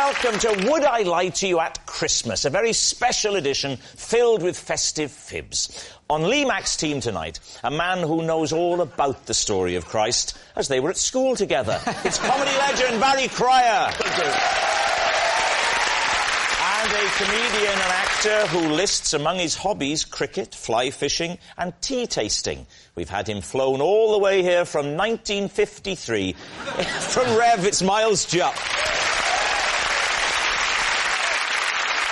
welcome to Would I Lie to You at Christmas, a very special edition filled with festive fibs. On Lee Mack's team tonight, a man who knows all about the story of Christ as they were at school together. It's comedy legend Barry Cryer. And a comedian and actor who lists among his hobbies cricket, fly fishing and tea tasting. We've had him flown all the way here from 1953. From Rev, it's Miles Jupp.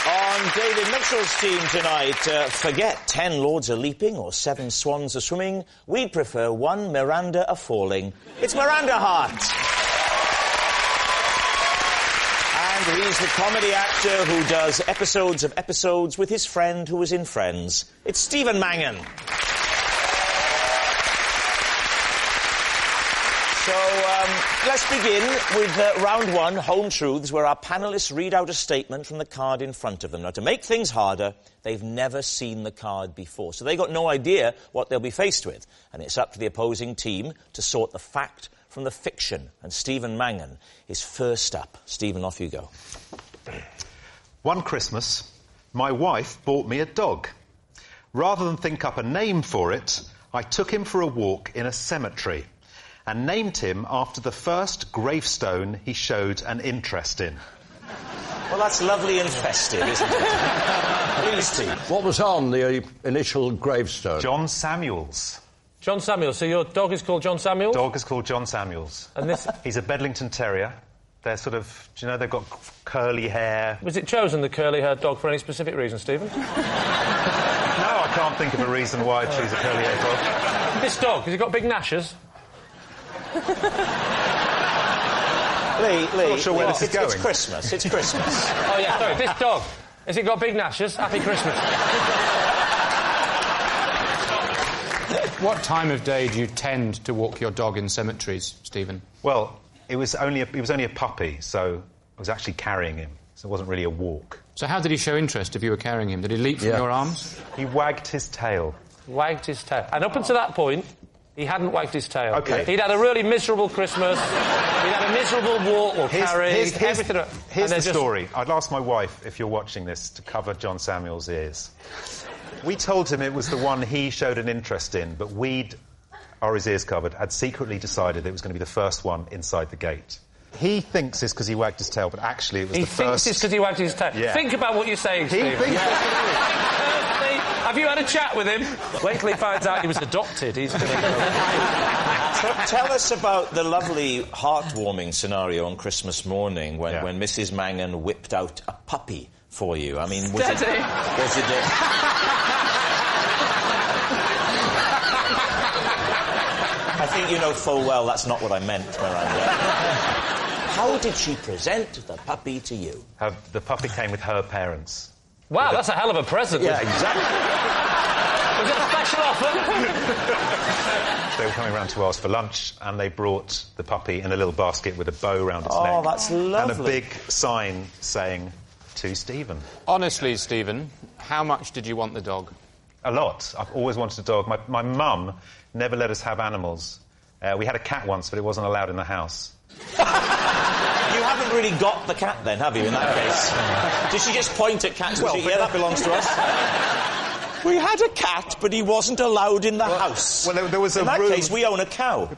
On David Mitchell's team tonight, forget 10 lords a-leaping or 7 swans a-swimming. We'd prefer 1 Miranda a-falling. It's Miranda Hart. And he's the comedy actor who does episodes of episodes with his friend who was in Friends. It's Stephen Mangan. So, let's begin with round 1, Home Truths, where our panellists read out a statement from the card in front of them. Now, to make things harder, they've never seen the card before, so they've got no idea what they'll be faced with. And it's up to the opposing team to sort the fact from the fiction. And Stephen Mangan is first up. Stephen, off you go. One Christmas, my wife bought me a dog. Rather than think up a name for it, I took him for a walk in a cemetery and named him after the first gravestone he showed an interest in. Well, that's lovely and festive, isn't it? Please, team. What was on the initial gravestone? John Samuels. John Samuels. So your dog is called John Samuels? Dog is called John Samuels. And this... He's a Bedlington Terrier. They're sort of... Do you know, they've got curly hair. Was it chosen, the curly-haired dog, for any specific reason, Stephen? No, I can't think of a reason why I'd choose a curly-haired dog. This dog, has he got big gnashes? Lee, I'm not sure where this is going. It's Christmas. It's Christmas. Oh, yeah, sorry. This dog, has it got big gnashes? Happy Christmas. What time of day do you tend to walk your dog in cemeteries, Stephen? Well, he was only a puppy, so I was actually carrying him, so it wasn't really a walk. So how did he show interest if you were carrying him? Did he leap from your arms? He wagged his tail. Wagged his tail. And up until that point, he hadn't wagged his tail. OK. He'd had a really miserable Christmas. He'd had a miserable walk or carry. Everything. Here's the story. I'd ask my wife, if you're watching this, to cover John Samuel's ears. We told him it was the one he showed an interest in, but or his ears covered, had secretly decided it was going to be the first one inside the gate. He thinks it's because he wagged his tail, but actually it was the first... He thinks it's because he wagged his tail. Yeah. Think about what you're saying, Steve. Have you had a chat with him? Wait till he finds out he was adopted. He's going to go... Tell us about the lovely, heartwarming scenario on Christmas morning when Mrs. Mangan whipped out a puppy for you. I mean, was it... I think you know full well that's not what I meant, Miranda. How did she present the puppy to you? The puppy came with her parents. Wow, that's a hell of a present. Yeah, exactly. Was it a special offer? They were coming round to ours for lunch, and they brought the puppy in a little basket with a bow round its neck. Oh, that's lovely. And a big sign saying, to Stephen. Honestly, Stephen, how much did you want the dog? A lot. I've always wanted a dog. My mum never let us have animals. We had a cat once, but it wasn't allowed in the house. You haven't really got the cat, then, have you, in that case? Did she just point at cats? Yeah, that belongs to us. We had a cat, but he wasn't allowed in the house. Well, there was a room... In that case, we own a cow.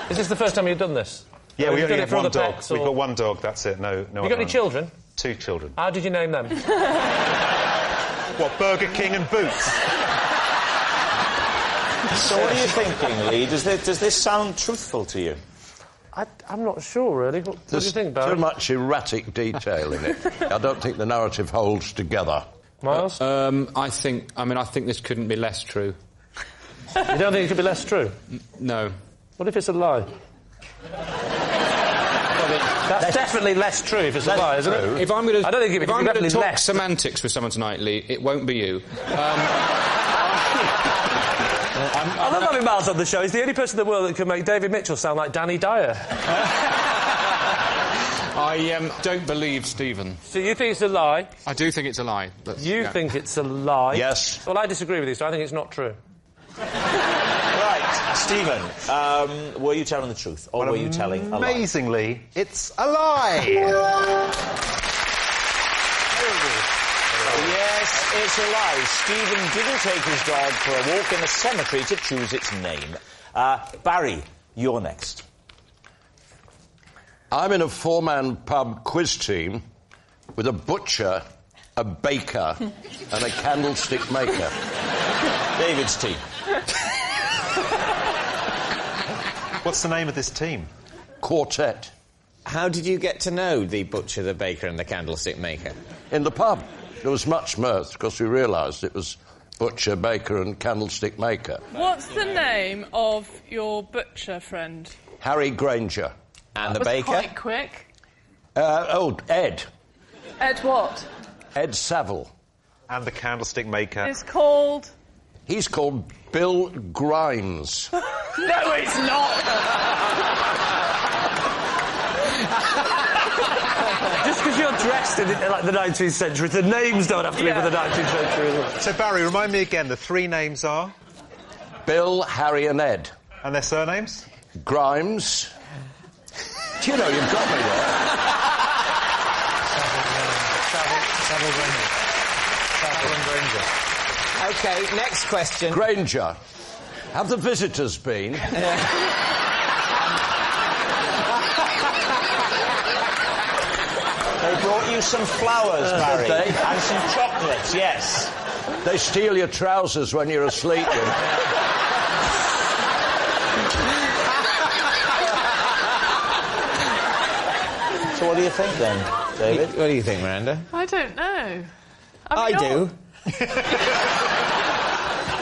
Is this the first time you've done this? Yeah, we only have one dog. Pets, We've got one dog, that's it. No. You got any children? 2 children. How did you name them? What, Burger King and Boots? So what are you thinking, Lee? Does this sound truthful to you? I'm not sure, really. What do you think, Barry? Too much erratic detail in it. I don't think the narrative holds together. Miles? I think this couldn't be less true. You don't think it could be less true? No. What if it's a lie? That's definitely less true if it's a lie, isn't it? If I'm going to... I don't think if I'm going to talk less. semantics with someone tonight, Lee, it won't be you. I love having Miles on the show. He's the only person in the world that can make David Mitchell sound like Danny Dyer. I don't believe Stephen. So you think it's a lie? I do think it's a lie. You think it's a lie? Yes. Well, I disagree with you, so I think it's not true. Right. Stephen, were you telling the truth, or were you telling a lie? Amazingly, it's a lie. Yes, it's a lie. Stephen didn't take his dog for a walk in a cemetery to choose its name. Barry, you're next. I'm in a four-man pub quiz team with a butcher, a baker, and a candlestick maker. David's team. What's the name of this team? Quartet. How did you get to know the butcher, the baker and the candlestick maker? In the pub. There was much mirth because we realised it was butcher, baker and candlestick maker. What's the name of your butcher friend? Harry Granger. And the Was baker? quite quick. Ed. Ed what? Ed Saville. And the candlestick maker. It's called... He's called Bill Grimes. No, it's not! Just because you're dressed in like the 19th century, the names don't have to be for the 19th century. So, Barry, remind me again, the three names are? Bill, Harry and Ed. And their surnames? Grimes. Do you know, you've got me there. Savile Granger. OK, next question. Granger. Have the visitors been? They brought you some flowers, Barry. Did they? And some chocolates, yes. They steal your trousers when you're asleep. So what do you think, then, David? What do you think, Miranda? I don't know. I do.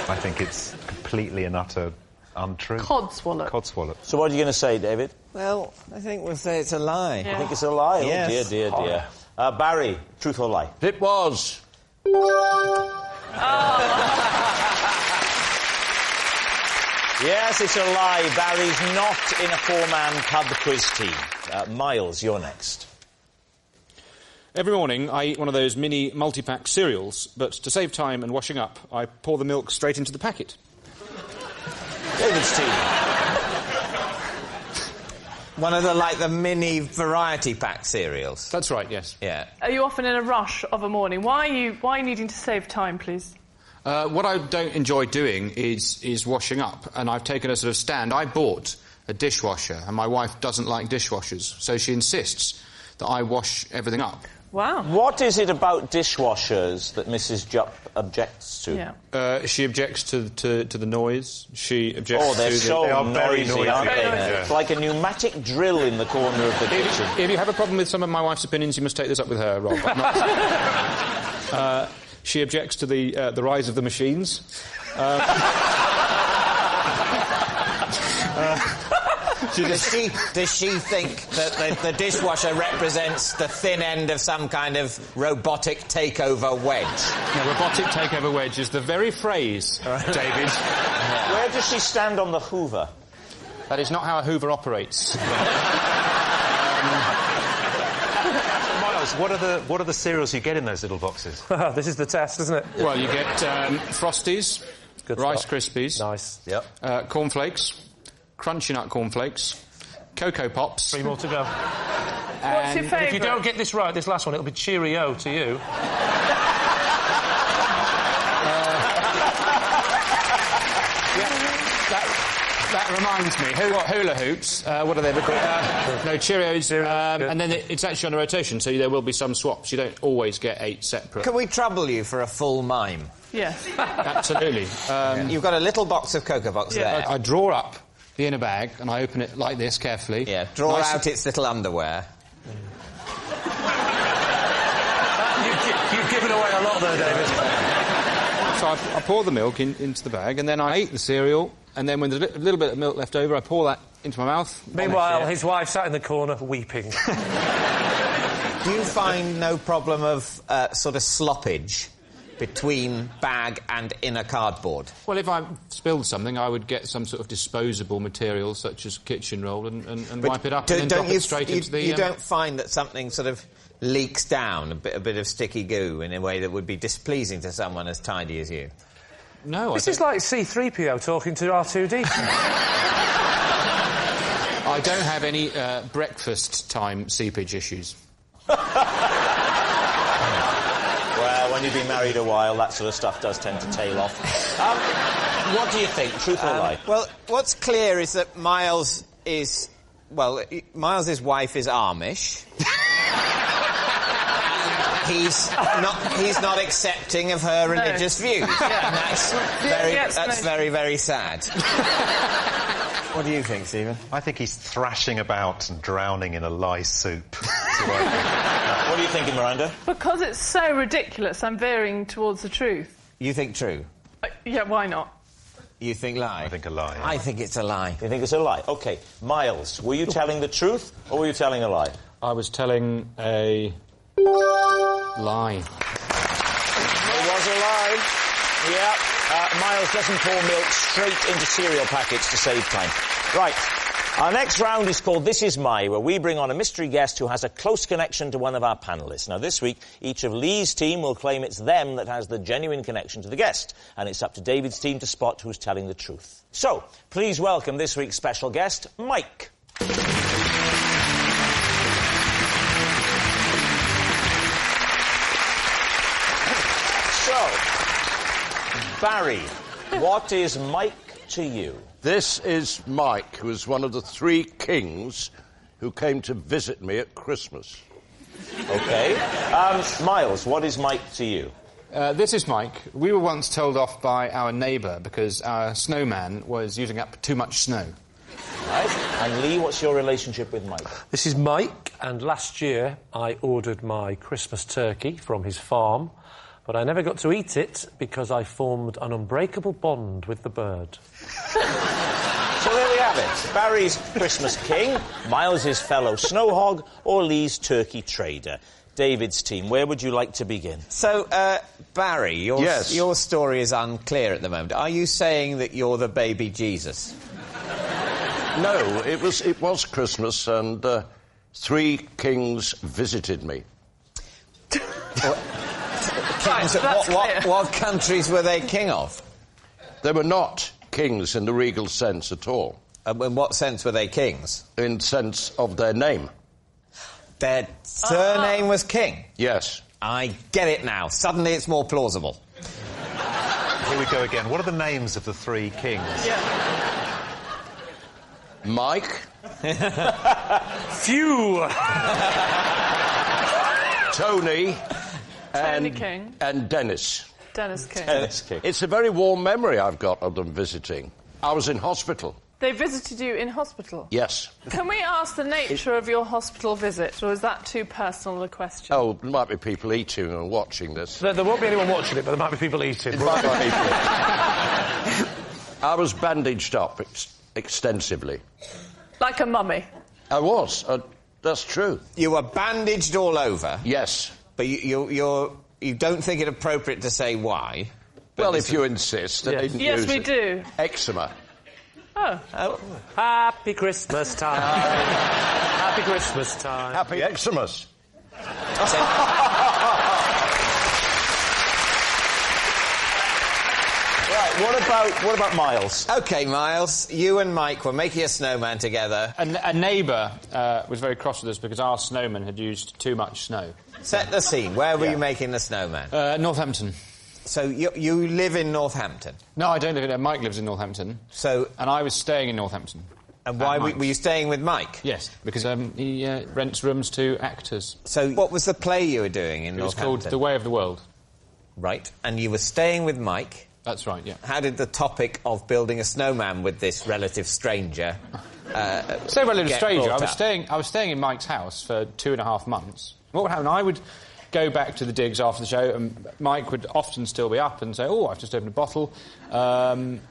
I think it's completely and utter untrue. Codswallop. Codswallop. So what are you going to say, David? Well, I think we'll say it's a lie. I think it's a lie. Yes. Oh, dear, dear, dear. Barry, truth or lie? It was. Yes, it's a lie. Barry's not in a four-man pub quiz team. Miles, you're next. Every morning, I eat one of those mini multi-pack cereals, but to save time and washing up, I pour the milk straight into the packet. David's team. One of the mini variety pack cereals. That's right, yes. Yeah. Are you often in a rush of a morning? Why are you needing to save time, please? What I don't enjoy doing is washing up, and I've taken a sort of stand. I bought a dishwasher, and my wife doesn't like dishwashers, so she insists that I wash everything up. Wow. What is it about dishwashers that Mrs. Jupp objects to? Yeah. She objects to the noise. She objects Oh, they're to so They are very noisy, noisy, aren't they? yeah. It's like a pneumatic drill in the corner of the kitchen. If you have a problem with some of my wife's opinions, you must take this up with her, Rob. She objects to the rise of the machines. Does she think that the dishwasher represents the thin end of some kind of robotic takeover wedge? No, robotic takeover wedge is the very phrase, David. Where does she stand on the Hoover? That is not how a Hoover operates. Miles, what are the cereals you get in those little boxes? This is the test, isn't it? Well, you get Frosties, Good Rice stuff. Krispies, Nice. Yep. cornflakes, Crunchy Nut cornflakes, Cocoa Pops. 3 more to go. What's your favourite? If you don't get this right, this last one, it'll be Cheerio to you. That reminds me. Hula hoops. What are they? No, Cheerios. And then it's actually on a rotation, so there will be some swaps. You don't always get 8 separate. Can we trouble you for a full mime? Yes. Absolutely. You've got a little box of Cocoa Pops there. I draw up the inner bag and I open it like this carefully. Yeah, draw Nice out its little underwear. You've given away a lot there, David. So I pour the milk into the bag, and then I eat the cereal, and then when there's a little bit of milk left over, I pour that into my mouth. Meanwhile, his wife sat in the corner weeping. Do you find no problem of sort of sloppage between bag and inner cardboard? Well, if I spilled something, I would get some sort of disposable material, such as kitchen roll, and wipe it up and then drop it straight into the... You don't find that something sort of leaks down, a bit of sticky goo, in a way that would be displeasing to someone as tidy as you? No, This is like C-3PO talking to R2D. I don't have any breakfast time seepage issues. Well, when you've been married a while, that sort of stuff does tend to tail off. What do you think, truth or lie? Well, what's clear is that Miles' wife is Amish. He's not accepting of her religious views. Yeah. And that's very, very sad. What do you think, Stephen? I think he's thrashing about and drowning in a lye soup. What are you thinking, Miranda? Because it's so ridiculous, I'm veering towards the truth. You think true? Yeah, why not? You think lie? I think a lie. I think it's a lie. You think it's a lie? OK. Miles, were you telling the truth or were you telling a lie? I was telling a lie. It was a lie. Yeah. Miles doesn't pour milk straight into cereal packets to save time. Right. Our next round is called This Is My, where we bring on a mystery guest who has a close connection to one of our panellists. Now, this week, each of Lee's team will claim it's them that has the genuine connection to the guest, and it's up to David's team to spot who's telling the truth. So, please welcome this week's special guest, Mike. So, Barry, what is Mike to you? This is Mike, who is one of the 3 kings who came to visit me at Christmas. OK. Miles, what is Mike to you? This is Mike. We were once told off by our neighbour because our snowman was using up too much snow. Right. And Lee, what's your relationship with Mike? This is Mike, and last year I ordered my Christmas turkey from his farm, but I never got to eat it because I formed an unbreakable bond with the bird. So there we have it. Barry's Christmas king, Miles' fellow snow hog, or Lee's turkey trader. David's team, where would you like to begin? So, Barry, Yes. your story is unclear at the moment. Are you saying that you're the baby Jesus? No, it was Christmas, and 3 kings visited me. What countries were they king of? They were not kings in the regal sense at all. In what sense were they kings? In sense of their name. Their surname was King? Yes. I get it now. Suddenly it's more plausible. Here we go again. What are the names of the 3 kings? Mike. Phew! Tony. Tony King. And Dennis. Dennis King. Dennis King. It's a very warm memory I've got of them visiting. I was in hospital. They visited you in hospital? Yes. Can we ask the nature of your hospital visit, or is that too personal a question? Oh, there might be people eating and watching this. There won't be anyone watching it, but there might be people eating. I was bandaged up extensively. Like a mummy? I was. That's true. You were bandaged all over? Yes. But you don't think it appropriate to say why? Well, if you insist. I didn't Yes, use we it. do. Eczema. Oh. Happy Christmas time. Happy Christmas time. Happy Xmas. Right, what about Miles? OK, Miles, you and Mike were making a snowman together. A neighbour was very cross with us because our snowman had used too much snow. Set the scene. Where were you making the snowman? Northampton. So you live in Northampton? No, I don't live in there. Mike lives in Northampton. So... And I was staying in Northampton. And why were you staying with Mike? Yes, because he rents rooms to actors. So what was the play you were doing in It was Northampton? called The Way of the World. Right. And you were staying with Mike. That's right, yeah. How did the topic of building a snowman with this relative stranger Say relative get stranger. brought I was staying in Mike's house for 2.5 months. What would happen? I would go back to the digs after the show, and Mike would often still be up and say, "Oh, I've just opened a bottle, and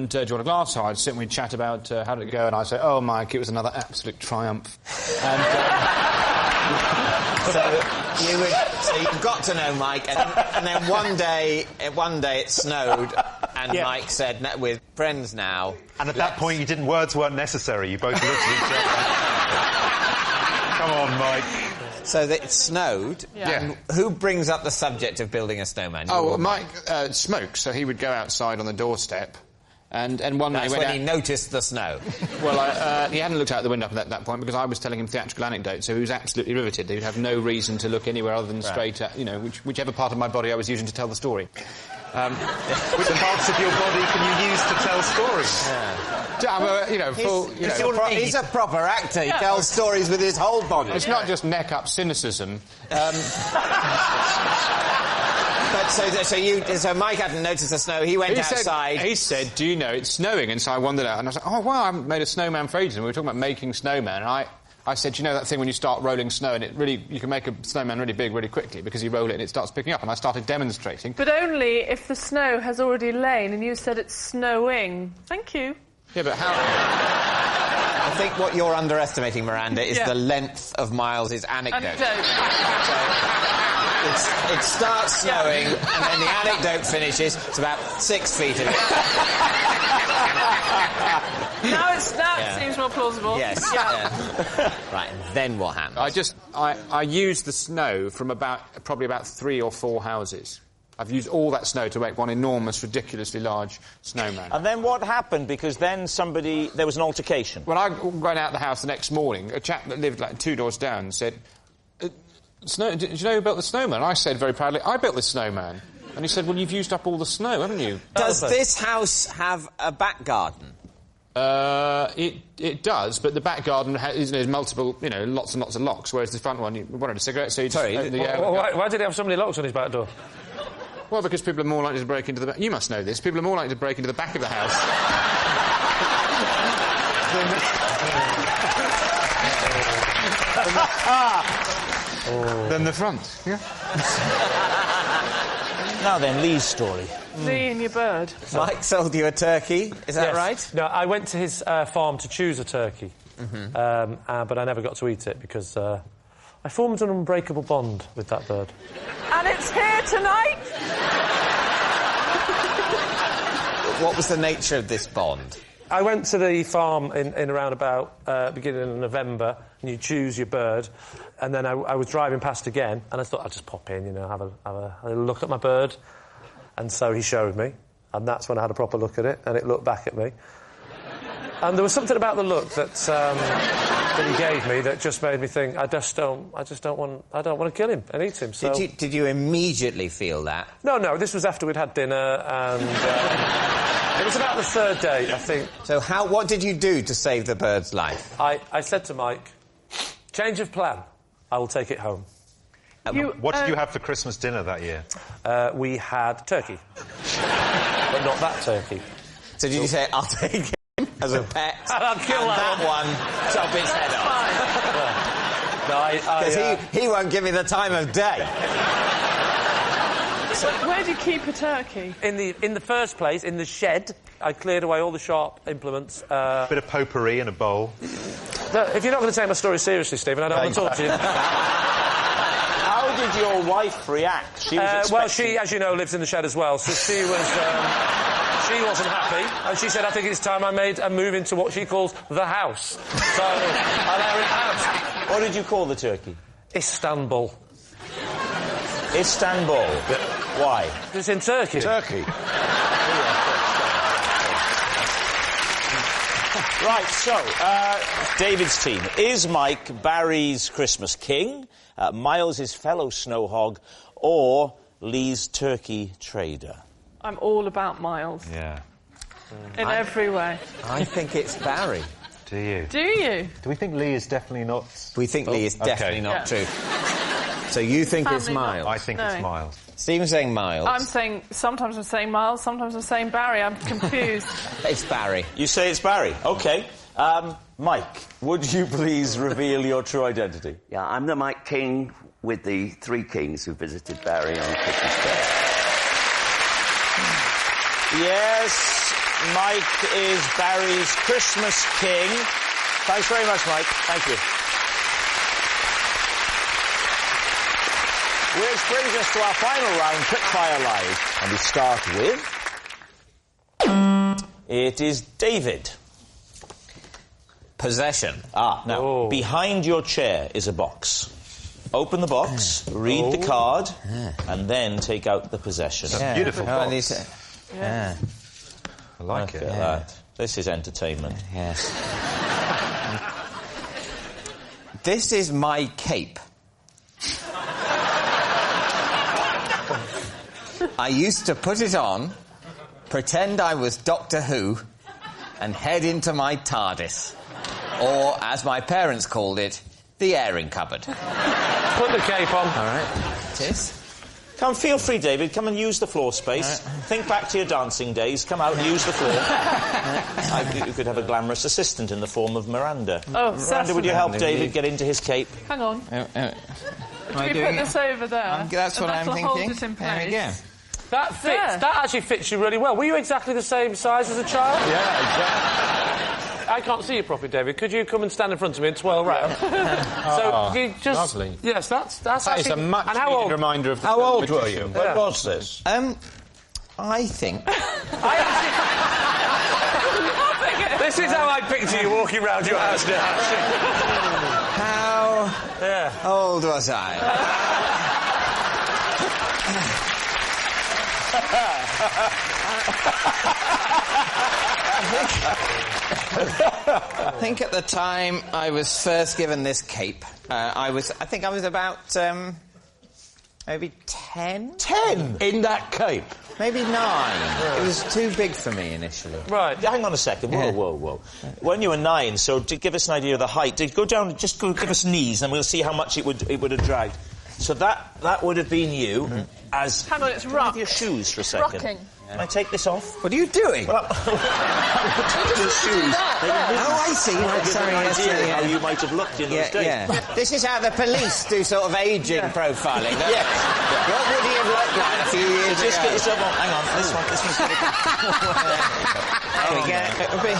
do you want a glass?" So I'd sit and we'd chat about how did it go, and I'd say, "Oh, Mike, it was another absolute triumph." And, So you got to know Mike, and then one day it snowed, and Mike said, "We're friends now." And at that point, words weren't necessary. You both looked at each other. Come on, Mike. So that it snowed. Yeah. And who brings up the subject of building a snowman? Oh, well, Mike smokes, so he would go outside on the doorstep. And one night That's he went when he noticed the snow. Well, he hadn't looked out the window up at that point because I was telling him theatrical anecdotes, so he was absolutely riveted. He would have no reason to look anywhere other than straight at, whichever part of my body I was using to tell the story. Which parts of your body can you use to tell stories? He's a proper actor. He tells stories with his whole body. It's not just neck-up cynicism. But so Mike hadn't noticed the snow. He went outside. He said, "Do you know it's snowing?" And so I wandered out, and I was like, "Oh wow, I haven't made a snowman for ages." And we were talking about making snowman. And I said, "You know that thing when you start rolling snow and you can make a snowman really big really quickly because you roll it and it starts picking up." And I started demonstrating. But only if the snow has already lain and you said it's snowing. Thank you. Yeah, but how? I think what you're underestimating, Miranda, is the length of Miles's anecdote. It starts snowing, and then the anecdote finishes. It's about 6 feet of it. Now it seems more plausible. Yes. Yeah. Right, and then what happens? I used the snow from probably about 3 or 4 houses. I've used all that snow to make one enormous, ridiculously large snowman. And then what happened? Because then there was an altercation. When I went out the house the next morning, a chap that lived like 2 doors down said, "Did you know who built the snowman?" I said very proudly, "I built this snowman." And he said, "Well, you've used up all the snow, haven't you?" Does this house have a back garden? It does, but the back garden has multiple, lots and lots of locks, whereas the front one, you wanted a cigarette, so you just... Why did he have so many locks on his back door? Well, because people are more likely to break into the back... You must know this. People are more likely to break into the back of the house... than the front. Yeah. Now then, Lee's story. Lee and your bird. Mike sold you a turkey, is that right? No, I went to his farm to choose a turkey, but I never got to eat it because I formed an unbreakable bond with that bird. And it's here tonight? What was the nature of this bond? I went to the farm in around about beginning of November, and you choose your bird, and then I was driving past again, and I thought I'd just pop in, have a little look at my bird. And so he showed me, and that's when I had a proper look at it, and it looked back at me. And there was something about the look that he gave me that just made me think, I don't want to kill him and eat him. So Did you immediately feel that? No, this was after we'd had dinner, and it was about the 3rd day, I think. So what did you do to save the bird's life? I said to Mike, change of plan, I will take it home. What did you have for Christmas dinner that year? We had turkey. But not that turkey. So did you say, I'll take him as a pet, and I'll kill that one, chop its head off? Because he won't give me the time of day. So where do you keep a turkey? In the first place, in the shed, I cleared away all the sharp implements. Bit of potpourri in a bowl. If you're not going to take my story seriously, Stephen, I don't want to talk to you. How did your wife react? She was well, she, as you know, lives in the shed as well, so she was... she wasn't happy, and she said, I think it's time I made a move into what she calls the house. So I let her in the house. What did you call the turkey? Istanbul. Istanbul? Why? It's in Turkey. Turkey. Right, so, David's team. Is Mike Barry's Christmas king, Miles' fellow snow hog, or Lee's turkey trader? I'm all about Miles. Yeah. In every way. I think it's Barry. Do you? Do you? Do we think Lee is definitely not... We think Lee is definitely not true. So you think it's Miles? I think it's Miles. Stephen's saying Miles. Sometimes I'm saying Miles, sometimes I'm saying Barry. I'm confused. It's Barry. You say it's Barry. OK. Mike, would you please reveal your true identity? Yeah, I'm the Mike King with the 3 kings who visited Barry on Christmas Day. Yes, Mike is Barry's Christmas king. Thanks very much, Mike. Thank you. Which brings us to our final round, Quickfire Live. And we start with... It is David. Possession. Now, behind your chair is a box. Open the box, read the card, and then take out the possession. It's a beautiful box. Yeah. I like it. Look at that. This is entertainment. Yes. This is my cape. I used to put it on, pretend I was Doctor Who, and head into my TARDIS. Or, as my parents called it, the airing cupboard. Put the cape on. All right. It is. Come, feel free, David. Come and use the floor space. Think back to your dancing days. Come out and use the floor. You could have a glamorous assistant in the form of Miranda. Oh, Miranda, would you help David get into his cape? Hang on. Do we put this over there? That's what I'm thinking. Hold it in place. There we go. That fits. That actually fits you really well. Were you exactly the same size as a child? Yeah, exactly. I can't see you properly, David. Could you come and stand in front of me and twirl round? So you just... lovely. Yes, that's That actually... is a much and how needed old? reminder of... How old were you? Yeah. When was this? I think... This is how I picture you walking round your house now. How old was I? I think at the time I was first given this cape, I think I was about maybe 10. 10? In that cape? Maybe 9. It was too big for me initially. Right. Hang on a second. Whoa. When you were 9, so to give us an idea of the height, go down, just go give us knees, and we'll see how much it would have dragged. So that would have been you as... Hang on, it's Can I have your shoes for a second? rocking. Can I take this off? What are you doing? Well, your shoes. Oh, I see. Right, sorry, yes, Idea how you might have looked in those days. Yeah. This is how the police do sort of ageing profiling. Yes. What would he have looked like a few years Just ago? get yourself on. Hang on, this one's There we go. It would be...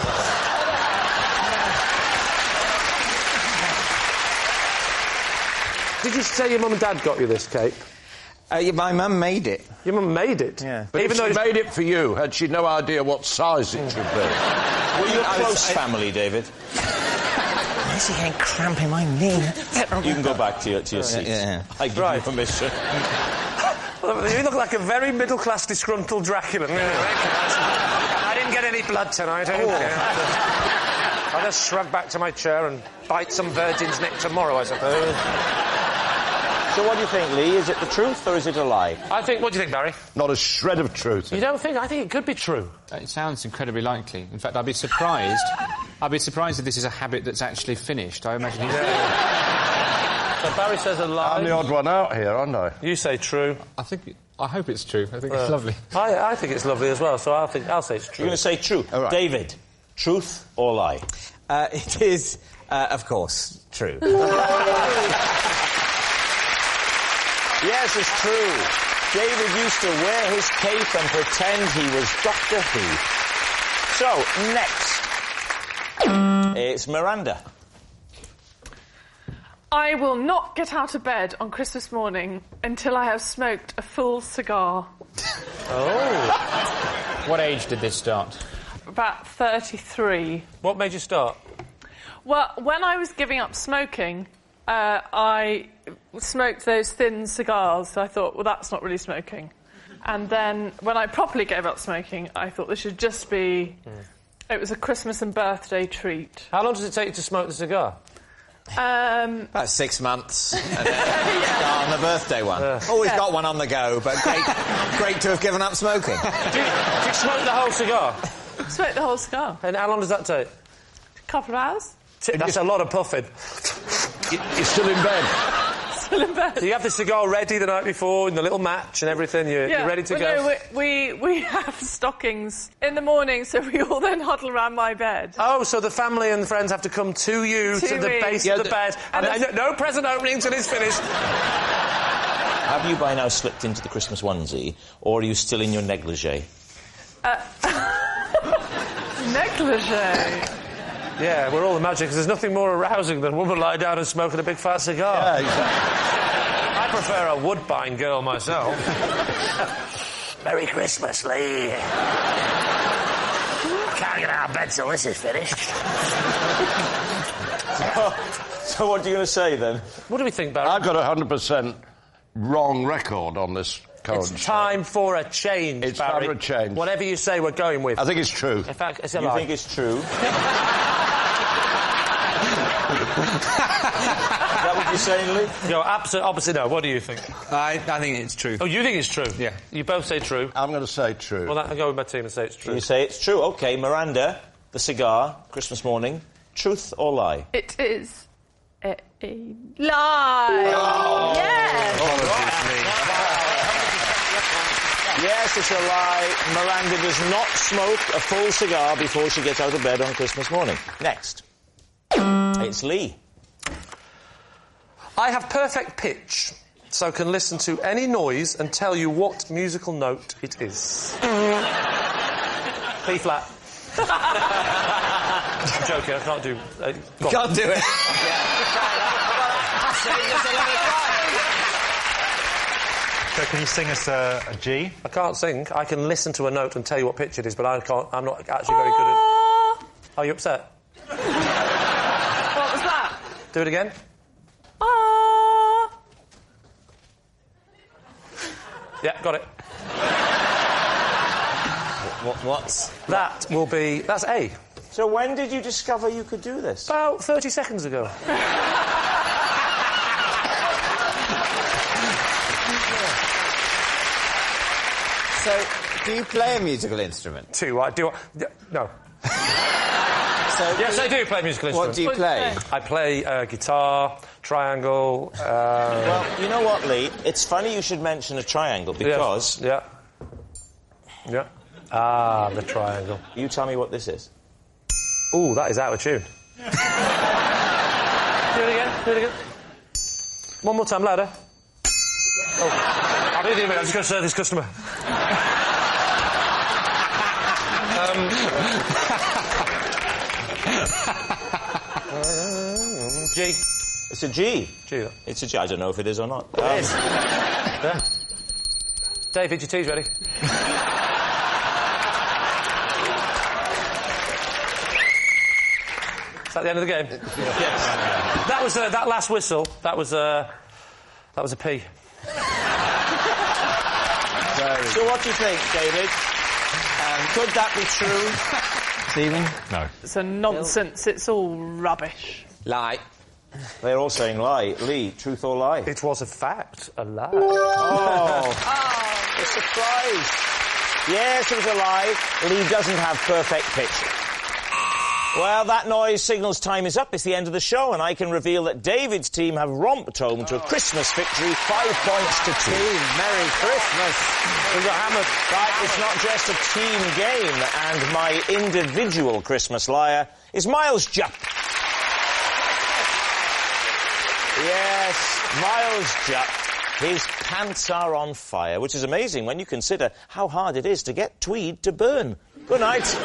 Did you say your mum and dad got you this cape? My mum made it. Your mum made it? Yeah. But even though she made it for you, had she no idea what size it should be? Were you a close family, David? This ain't cramping my knee. You can go back to your seats. Yeah. I give you permission. You look like a very middle-class disgruntled Dracula. I didn't get any blood tonight. I'll just shrug back to my chair and bite some virgin's neck tomorrow, I suppose. So what do you think, Lee? Is it the truth or is it a lie? What do you think, Barry? Not a shred of truth. You don't think? I think it could be true. It sounds incredibly likely. In fact, I'd be surprised. I'd be surprised if this is a habit that's actually finished. I imagine he's... So Barry says a lie. I'm the odd one out here, aren't I? You say true. I hope it's true. I think it's lovely. I think it's lovely as well, so I'll say it's true. You're going to say true. All right. David, truth or lie? It is, of course, true. Yes, it's true. David used to wear his cape and pretend he was Doctor Who. So, next, it's Miranda. I will not get out of bed on Christmas morning until I have smoked a full cigar. What age did this start? About 33. What made you start? Well, when I was giving up smoking, I smoked those thin cigars, so I thought, well, that's not really smoking. And then when I properly gave up smoking, I thought this should just be... It was a Christmas and birthday treat. How long does it take you to smoke the cigar? About 6 months. And then on the birthday one. Always got one on the go, but great to have given up smoking. Do you smoke the whole cigar? Smoked the whole cigar. And how long does that take? A couple of hours. That's a lot of puffing. You're still in bed? Still in bed. Do you have the cigar ready the night before in the little match and everything? You're ready to go? No, we have stockings in the morning, so we all then huddle around my bed. Oh, so the family and friends have to come to you to the me. base of the bed, and no present opening until it's finished. Have you by now slipped into the Christmas onesie, or are you still in your negligee? Negligee. Yeah, we're all imagining, because there's nothing more arousing than a woman lying down and smoking a big fat cigar. Yeah, exactly. I prefer a Woodbine girl myself. Merry Christmas, Lee. Can't get out of bed till this is finished. So what are you going to say, then? What do we think, Barry? I've got a 100% wrong record on this current It's time for a change, It's Barry. time for a change. Whatever you say, we're going with. I think it's true. In fact, it's a You lie. think it's true? Is that what you're saying, Lee? Go opposite no. What do you think? I think it's true. Oh, you think it's true? Yeah. You both say true. I'm going to say true. Well, I'll go with my team and say it's true. You say it's true. OK, Miranda, the cigar, Christmas morning. Truth or lie? It is a lie. Oh. Yes. Yes, it's a lie. Miranda does not smoke a full cigar before she gets out of bed on Christmas morning. Next. It's Lee. I have perfect pitch, so can listen to any noise and tell you what musical note it is. P flat. I'm joking, I can't do... You can't do it. So can you sing us a G? I can't sing. I can listen to a note and tell you what pitch it is, but I'm not actually very good at... Are you upset? What was that? Do it again. Yeah, got it. What's... That will be... That's A. So when did you discover you could do this? About 30 seconds ago. So, do you play a musical instrument? Two, I do... No. So Yes, I do play musical instruments. What do you play? I play guitar, triangle... Well, you know what, Lee? It's funny you should mention a triangle because... Yeah. Ah, the triangle. You tell me what this is. Ooh, that is out of tune. Do it again. One more time, louder. Oh. I'll do it in a minute, I'm just going to serve this customer. G. It's a G. G. It's a G. I don't know if it is or not. It is. Yeah. David, your tea's ready. Is that the end of the game? Yes. That was that last whistle. That was a P. So what do you think, David? Could that be true? Stephen? No. It's a nonsense. It's all rubbish. Lie. They're all saying lie. Lee, truth or lie? It was a fact, a lie. Oh, a surprise. Yes, it was a lie. Lee doesn't have perfect pitch. Well, that noise signals time is up. It's the end of the show, and I can reveal that David's team have romped home to a Christmas victory, 5 points to 2. Merry Christmas. We got hammered. But it's not just a team game, and my individual Christmas liar is Miles Jupp. Yes, Miles Jupp. His pants are on fire, which is amazing when you consider how hard it is to get tweed to burn. Good night.